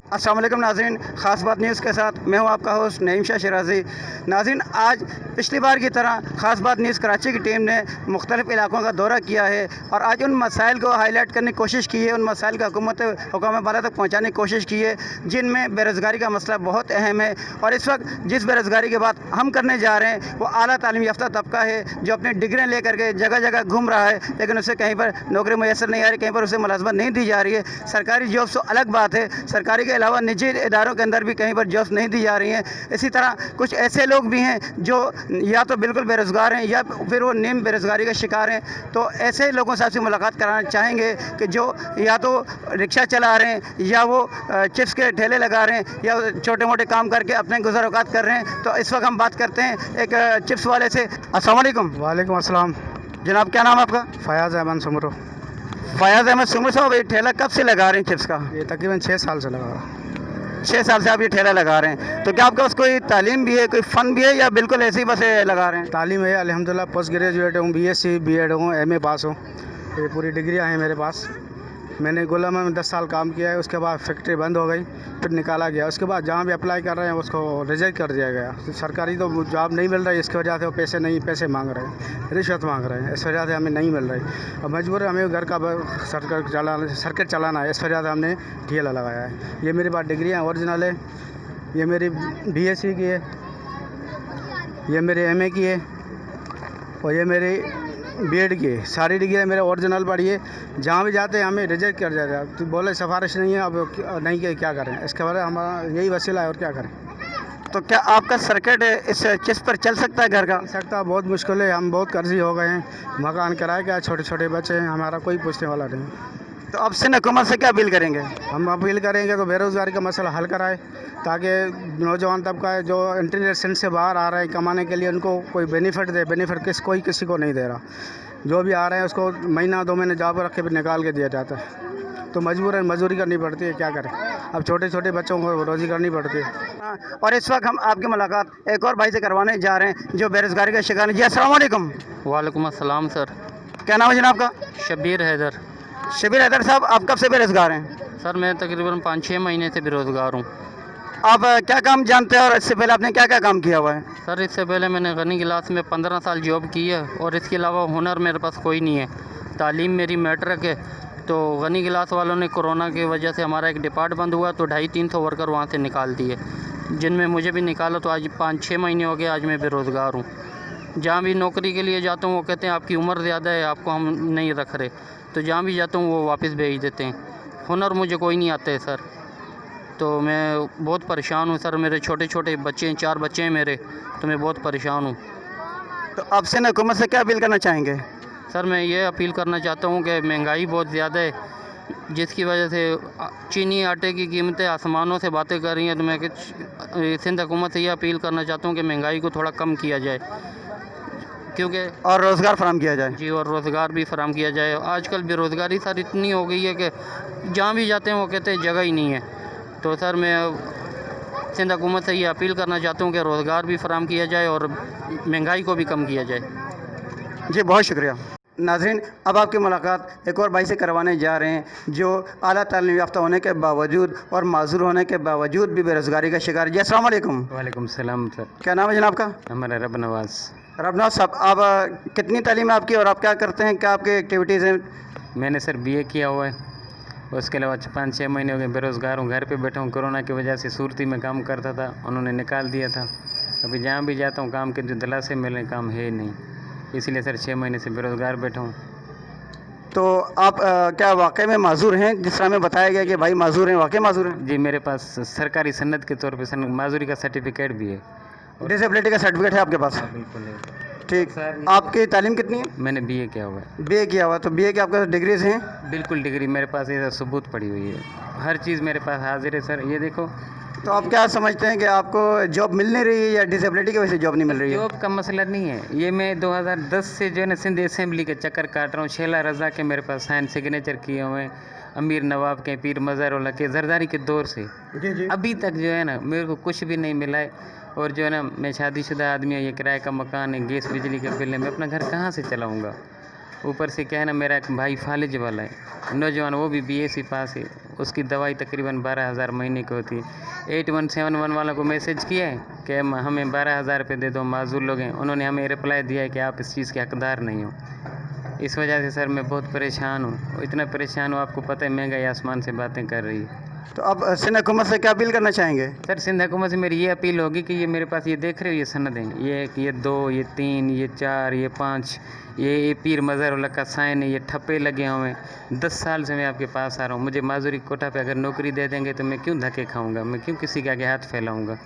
अस्सलाम वालेकुम नाज़रीन, ख़ास बात न्यूज़ के साथ मैं हूं आपका होस्ट नईम शाह शिराज़ी। नाज़रीन, आज पिछली बार की तरह ख़ास बात न्यूज़ कराची की टीम ने मुख्तलिफ़ इलाकों का दौरा किया है और आज उन मसाइल को हाईलाइट करने की कोशिश की है, उन मसाइल को हुकूमत बाला तक पहुँचाने की कोशिश की है जिनमें बेरोज़गारी का मसला बहुत अहम है। और इस वक्त जिस बेरोज़गारी की बात हम करने जा रहे हैं वो आला तालीम याफ्ता तबका है जो अपनी डिग्रियाँ लेकर के जगह जगह घूम रहा है, लेकिन उसे कहीं पर नौकरी मैसर नहीं आ रही, कहीं पर उसे मुलाजमत नहीं दी जा रही है। सरकारी जॉब्स तो अलग बात है, सरकारी के अलावा निजी इदारों के अंदर भी कहीं पर जॉब्स नहीं दी जा रही हैं। इसी तरह कुछ ऐसे लोग भी हैं जो या तो बिल्कुल बेरोज़गार हैं या फिर वो नीम बेरोज़गारी का शिकार हैं। तो ऐसे लोगों से आपसे मुलाकात कराना चाहेंगे कि जो या तो रिक्शा चला रहे हैं या वो चिप्स के ठेले लगा रहे हैं या छोटे मोटे काम करके अपने गुज़र औक़ात कर रहे हैं। तो इस वक्त हम बात करते हैं एक चिप्स वाले से। अस्सलाम वालेकुम। वालेकुम अस्सलाम। जनाब, क्या नाम है आपका? फयाज़ अहमद सुमरो। फयाज़ अहमद सुमरो साहब, ये ठेला कब से लगा रहे हैं चिप्स का? ये तकरीबन 6 साल से लगा रहा। 6 साल से आप ये ठेला लगा रहे हैं। तो क्या आपके पास कोई तालीम भी है, कोई फ़न भी है या बिल्कुल ऐसे ही बस लगा रहे हैं? तालीम है अल्हम्दुलिल्लाह, पोस्ट ग्रेजुएट हूँ, BSc B.Ed हूँ, MA पास हूँ। ये पूरी डिग्रियाँ हैं मेरे पास। मैंने गुलामा में 10 साल काम किया है, उसके बाद फैक्ट्री बंद हो गई, फिर निकाला गया। उसके बाद जहाँ भी अप्लाई कर रहे हैं उसको रिजेक्ट कर दिया गया। सरकारी तो जॉब नहीं मिल रही, इसकी वजह से वो पैसे मांग रहे हैं, रिश्वत मांग रहे हैं, इस वजह से हमें नहीं मिल रही। अब मजबूर है, हमें घर का सर्किट चलाना है, इस वजह से हमने ठेला लगाया है। ये मेरी बात डिग्रियाँ ओरिजिनल है, ये मेरी BSc की है, ये मेरी MA की है और ये मेरी B.Ed की है। सारी डिग्रियाँ मेरे ओरिजिनल पढ़ी है। जहाँ भी जाते हैं हमें रिजेक्ट कर दिया। तो बोले सिफारिश नहीं है, अब नहीं कि क्या करें, इसके बारे में हमारा यही वसीला है और क्या करें। तो क्या आपका सर्किट इस चिप्स पर चल सकता है घर का? चल सकता, बहुत मुश्किल है, हम बहुत कर्जी हो गए हैं, मकान किराए का, छोटे छोटे बच्चे हैं, हमारा कोई पूछने वाला नहीं। तो अब से हुकूमत से क्या अपील करेंगे? हम अपील करेंगे तो बेरोज़गारी का मसला हल कराए, ताकि नौजवान तबका है जो इंटेलिजेंट से बाहर आ रहे हैं कमाने के लिए, उनको कोई बेनिफिट दे। बेनिफिट कोई किसी को नहीं दे रहा। जो भी आ रहे हैं उसको महीना 2 महीने जॉब रख के भी निकाल के दिया जाता है। तो मजबूरन मजदूरी करनी पड़ती है, क्या करें। अब छोटे छोटे बच्चों को रोज़ी करनी पड़ती है। और इस वक्त हम आपकी मुलाकात एक और भाई से करवाने जा रहे हैं जो बेरोज़गारी का शिकार है। जी अस्सलाम वालेकुम। वालेकुम अस्सलाम सर। क्या नाम है जनाब का? शबीर हैदर। शबीर हैदर साहब, आप कब से बेरोज़गार हैं? सर मैं तकरीबन 5-6 महीने से बेरोज़गार हूँ। आप क्या काम जानते हैं और इससे पहले आपने क्या क्या काम किया हुआ है? सर इससे पहले मैंने गनी गिलास में 15 साल जॉब की है और इसके अलावा हुनर मेरे पास कोई नहीं है। तालीम मेरी मैट्रिक है। तो गनी गिलास वालों ने कोरोना की वजह से हमारा एक डिपार्ट बंद हुआ तो 250-300 वर्कर वहाँ से निकाल दिए, जिनमें मुझे भी निकाला। तो आज 5-6 महीने हो गए, आज मैं बेरोज़गार हूँ। जहाँ भी नौकरी के लिए जाता हूँ वो कहते हैं आपकी उम्र ज़्यादा है, आपको हम नहीं रख रहे। तो जहाँ भी जाता हूँ वो वापस भेज देते हैं। हुनर मुझे कोई नहीं आता है सर। तो मैं बहुत परेशान हूँ सर। मेरे छोटे छोटे बच्चे हैं, 4 बच्चे हैं मेरे, तो मैं बहुत परेशान हूँ। तो आपसे हुकूमत से क्या अपील करना चाहेंगे? सर मैं ये अपील करना चाहता हूँ कि महंगाई बहुत ज़्यादा है, जिसकी वजह से चीनी आटे की कीमतें आसमानों से बातें कर रही हैं। तो मैं सिंध हुकूमत से ये अपील करना चाहता हूँ कि महंगाई को थोड़ा कम किया जाए, क्योंकि और रोज़गार फराहम किया जाए। जी, और रोज़गार भी फराहम किया जाए। आजकल बेरोज़गारी सर इतनी हो गई है कि जहाँ भी जाते हैं वो कहते हैं जगह ही नहीं है। तो सर मैं सिंध हुकूमत से ये अपील करना चाहता हूँ कि रोज़गार भी फराहम किया जाए और महंगाई को भी कम किया जाए। जी बहुत शुक्रिया। नाज़रीन, अब आपकी मुलाकात एक और भाई से करवाने जा रहे हैं जो आला तालीम याफ्ता होने के बावजूद और माजूर होने के बावजूद भी बेरोज़गारी का शिकार है। जी अस्सलाम वालेकुम। वालेकुम सलाम सर। क्या नाम है जनाब का? हमारा रब नवाज़। रबनवाज साहब, आप कितनी तालीम है आपकी और आप क्या करते हैं, क्या आपके एक्टिविटीज़ हैं? मैंने सर BA किया हुआ है, उसके अलावा 5-6 महीने हो गए बेरोज़गार हूँ, घर पे बैठा हूँ। कोरोना की वजह से सूरती में काम करता था, उन्होंने निकाल दिया था। अभी जहाँ भी जाता हूँ काम के जो दिलासे मिले, काम है ही नहीं, इसलिए सर 6 महीने से बेरोज़गार बैठा हूँ। तो आप क्या वाकई में माजूर हैं? जिस तरह में बताया गया कि भाई माजूर हैं, वाकई माजूर हैं? जी, मेरे पास सरकारी सनद के तौर पे माजूरी का सर्टिफिकेट भी है। डिसेबिलिटी का सर्टिफिकेट है आपके पास? बिल्कुल है। ठीक। सर आपकी तालीम कितनी है? मैंने BA किया हुआ है। BA किया हुआ, तो BA की आपके पास डिग्रीज हैं? बिल्कुल डिग्री मेरे पास है, सबूत पड़ी हुई है, हर चीज़ मेरे पास हाजिर है सर। ये देखो। तो आप क्या समझते हैं कि आपको जॉब मिल नहीं रही है या डिसेबिलिटी की वजह से जॉब नहीं मिल रही है? जॉब का मसला नहीं है, ये मैं 2010 से जो है ना सिंध असेंबली के चक्कर काट रहा हूँ। शेला रज़ा के मेरे पास साइन सिग्नेचर किए हुए हैं, अमीर नवाब के, पीर मज़ारुल्लाह के, जरदारी के दौर से अभी तक जो है ना मेरे को कुछ भी नहीं मिला है। और जो है ना मैं शादीशुदा आदमी हूँ, ये किराए का मकान है, गैस बिजली के बिल है, मैं अपना घर कहाँ से चलाऊँगा। ऊपर से क्या है ना, मेरा एक भाई फालिज वाला है नौजवान, वो भी BSc पास है, उसकी दवाई तकरीबन 12,000 महीने की होती है। 8171 वालों को मैसेज किया है कि हमें 12,000 रुपये दे दो, माजूर लोग हैं। उन्होंने हमें रिप्लाई दिया है कि आप इस चीज़ के हकदार नहीं हो। इस वजह से सर मैं बहुत परेशान हूँ, इतना परेशान हूँ, आपको पता है महंगाई आसमान से बातें कर रही है। तो अब सिंध हुकूमत से क्या अपील करना चाहेंगे? सर सिंध हुकूमत से मेरी ये अपील होगी कि ये मेरे पास ये देख रहे हो, ये सनदें, ये 1, ये 2, ये 3, ये 4, ये 5, ये पीर मज़हर उल्लाह का साइन है, ये ठप्पे लगे हुए हैं। 10 साल से मैं आपके पास आ रहा हूँ। मुझे माजूरी कोटा पे अगर नौकरी दे देंगे तो मैं क्यों धक्के खाऊंगा, मैं क्यों किसी के आगे हाथ फैलाऊंगा?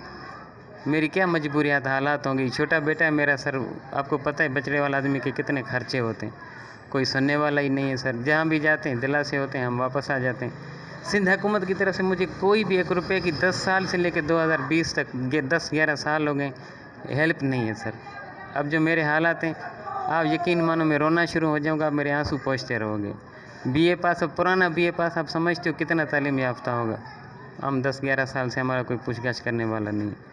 मेरी क्या मजबूरियात हालात होंगी। छोटा बेटा है मेरा सर, आपको पता है बचड़े वाला आदमी के कितने खर्चे होते हैं, कोई सुनने वाला ही नहीं है सर। जहाँ भी जाते हैं दिलासे होते हैं, हम वापस आ जाते हैं। सिंध हुकूमत की तरफ से मुझे कोई भी 1 रुपये की 10 साल से लेकर 2020 तक 10-11 साल हो गए हेल्प नहीं है सर। अब जो मेरे हालात हैं, आप यकीन मानो मैं रोना शुरू हो जाऊंगा, आप मेरे आंसू पहुँचते रहोगे। BA पास, अब पुराना BA पास, आप समझते हो कितना तालीम याफ्ता होगा। हम 10-11 साल से हमारा कोई पूछताछ करने वाला नहीं है।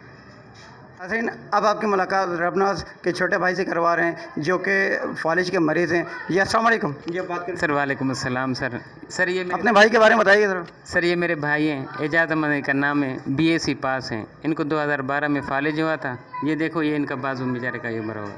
नाज़रीन, अब आपकी मुलाकात रबनाज के छोटे भाई से करवा रहे हैं जो कि फालिज के मरीज़ हैं। जी अस्सलाम वालेकुम। ये बात करें सर वालेकुम अस्सलाम सर। सर ये अपने भाई के बारे में बताइए ज़रा। सर ये मेरे भाई हैं, एजाज अहमद का नाम है, BSc पास हैं। इनको 2012 में फालिज हुआ था। ये देखो, ये इनका बाजू बेचारे का ये मरा हुआ,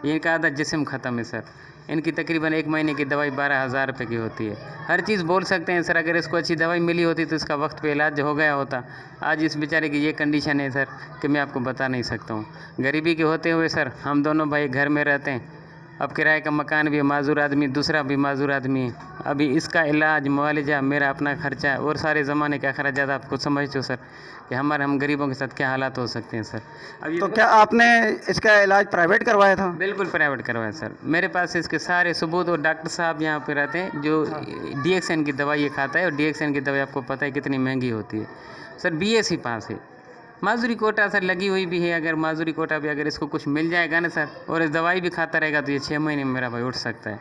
ये इनका आधा जिस्म ख़त्म है सर। इनकी तकरीबन 1 महीने की दवाई 12,000 रुपये की होती है। हर चीज़ बोल सकते हैं सर, अगर इसको अच्छी दवाई मिली होती तो इसका वक्त पे इलाज हो गया होता। आज इस बेचारे की ये कंडीशन है सर कि मैं आपको बता नहीं सकता हूँ। गरीबी के होते हुए सर हम दोनों भाई घर में रहते हैं। अब किराए का मकान भी है, माजूर आदमी, दूसरा भी माजूर आदमी है। अभी इसका इलाज, मुआवजा, मेरा अपना खर्चा और सारे ज़माने के अखराजात आप खुद समझते हो सर कि हम गरीबों के साथ क्या हालात हो सकते हैं सर। अब तो क्या आपने इसका इलाज प्राइवेट करवाया था? बिल्कुल प्राइवेट करवाया सर। मेरे पास इसके सारे सबूत, और डॉक्टर साहब यहाँ पे रहते हैं जो DXN की दवाई ये खाता है, और DXN की दवाई आपको पता है कितनी महंगी होती है सर। BSc पास है, माजूरी कोटा सर लगी हुई भी है। अगर माजूरी कोटा भी अगर इसको कुछ मिल जाएगा ना सर, और इस दवाई भी खाता रहेगा तो ये 6 महीने में मेरा भाई उठ सकता है।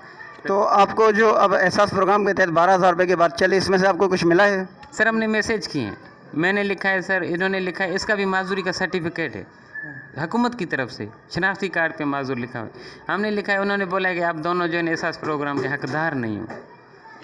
तो आपको जो अब एहसास प्रोग्राम के तहत 12,000 रुपये की बात चली, इसमें से आपको कुछ मिला है? सर हमने मैसेज किए हैं, मैंने लिखा है सर, इन्होंने लिखा है, इसका भी माजूरी का सर्टिफिकेट है हुकूमत की तरफ से, शनाख्ती कार्ड पे माजूर लिखा है। हमने लिखा है, उन्होंने बोला है कि आप दोनों जो है एहसास प्रोग्राम के हकदार नहीं हो।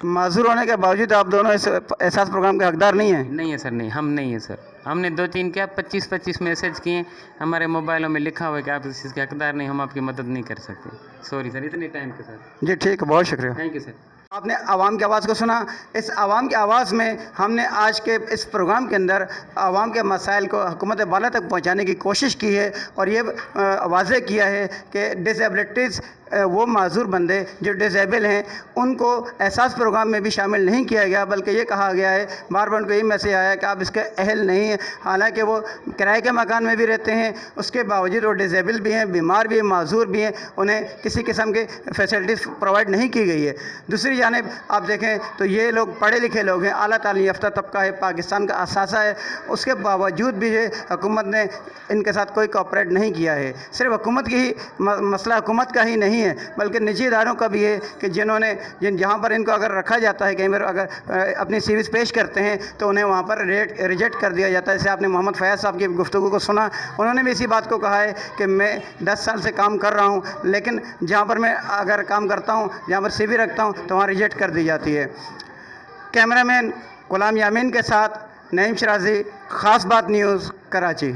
माजूर होने के बावजूद आप दोनों इस एहसास प्रोग्राम के हकदार नहीं हैं? नहीं है सर, नहीं, हम नहीं है सर। हमने 2-3 क्या 25-25 मैसेज किए, हमारे मोबाइलों में लिखा हुआ है कि आप इस चीज़ के हकदार नहीं, हम आपकी मदद नहीं कर सकते। सॉरी सर, इतने टाइम के साथ। जी ठीक है, बहुत शुक्रिया। Thank you sir. आपने आवाम की आवाज़ को सुना। इस आवाम की आवाज़ में हमने आज के इस प्रोग्राम के अंदर आवाम के मसाइल को हुकूमत बाला तक पहुंचाने की कोशिश की है, और ये वाज़ेह किया है कि डिसेबिलिटीज़ वो माजूर बंदे जो डिसेबल हैं उनको एहसास प्रोग्राम में भी शामिल नहीं किया गया, बल्कि ये कहा गया है, बार बार उनको ये मैसेज आया कि आप इसके अहल नहीं हैं। हालांकि वो किराए के मकान में भी रहते हैं, उसके बावजूद वो डिसेबल भी हैं, बीमार भी हैं, माजूर भी हैं, उन्हें किसी किस्म की फैसिलिटीज़ प्रोवाइड नहीं की गई है। दूसरी जानिब आप देखें तो ये लोग पढ़े लिखे लोग हैं, आला तालीम याफ्ता तबका है, पाकिस्तान का असासा है, उसके बावजूद भी ये हुकूमत ने इनके साथ कोई कोऑपरेट नहीं किया है। सिर्फ हुकूमत की ही मसला हुकूमत का ही नहीं है, बल्कि निजी इदारों का भी है कि जहाँ पर इनको अगर रखा जाता है, कहीं पर अगर अपनी सीरीज़ पेश करते हैं तो उन्हें वहाँ पर रिजेक्ट कर दिया जाता है। जैसे आपने मोहम्मद फैयाज साहब की गुफ्तगू को सुना, उन्होंने भी इसी बात को कहा है कि मैं 10 साल से काम कर रहा हूँ, लेकिन जहाँ पर मैं अगर काम करता हूँ, जहाँ पर CV रखता हूँ तो वहाँ रिजेक्ट कर दी जाती है। कैमरामैन गुलाम यामीन के साथ नईम शराजी, ख़ास बात न्यूज़, कराची।